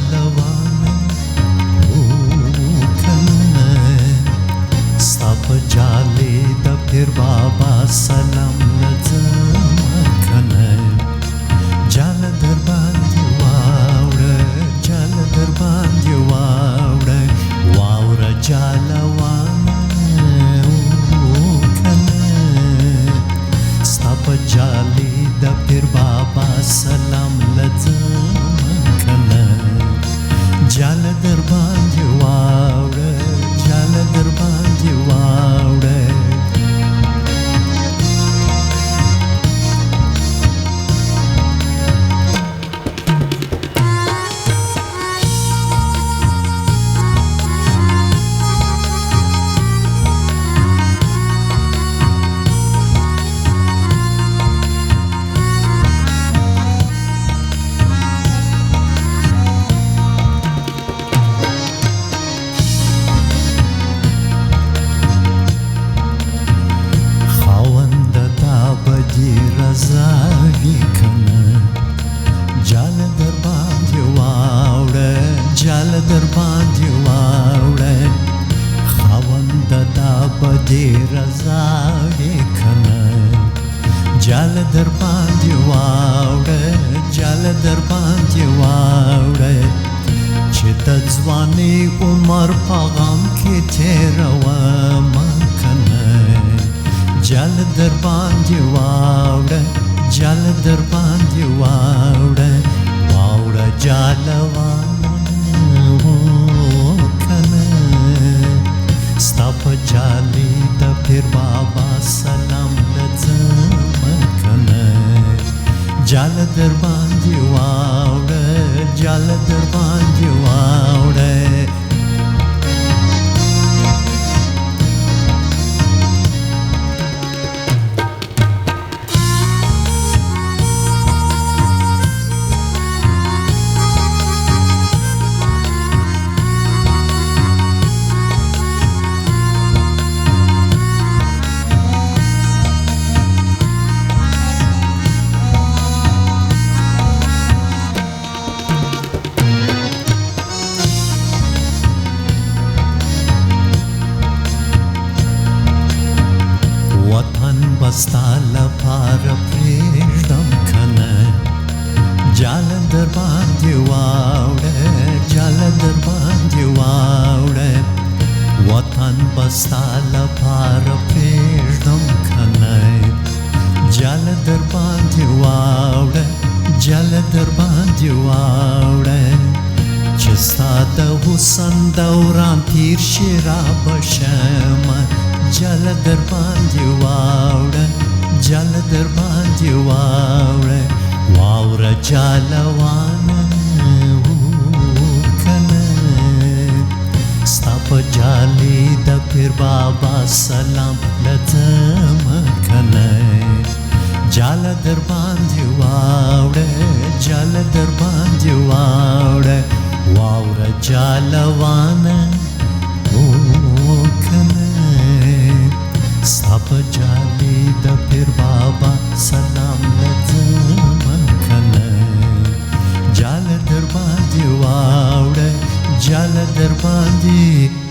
جالوانه کنه ستا په جالې د پیر بابا سلام لځم کنه جاله در باندې واوړه جاله در باندې واوړه واوره جالوانه کنه ستا په جالې د پیر بابا سلام لځم کنه جاله در باندې واوړه جاله در باندې واوړه رضاوي کنه جاله در باندې واوړه جاله در باندې واوړه خاوند دا به دې رضاوي کنه جاله در باندې واوړه جاله در باندې واوړه چې د ځواني عمر په غم کې تېرومه کنه جاله در باندې واوړه جاله در باندې واوړه واوړه جالوانه کنه ستا په جالې د پیر بابا سلام لځم کنه جاله در باندې واوړه جاله در باندې واوړه ستا لپاره پرېږدم کنه جاله در باندې واوړه جاله در باندې واوړه وطن به ستا لپاره پرېږدم کنه جاله در باندې واوړه جاله در باندې واوړه چې ستا د حسن دوران تیر شي رابه شمه جاله در باندې واوړه جاله در باندې واوړه واوره جالوانه کنه ستا په جالې د پیر بابا سلام لځم کنه جاله در باندې واوړه جاله در باندې واوړه واوره جالوانه کنه ستا په جالې د پیر بابا سلام لځم کنه جاله در باندې واوړه جاله در باندې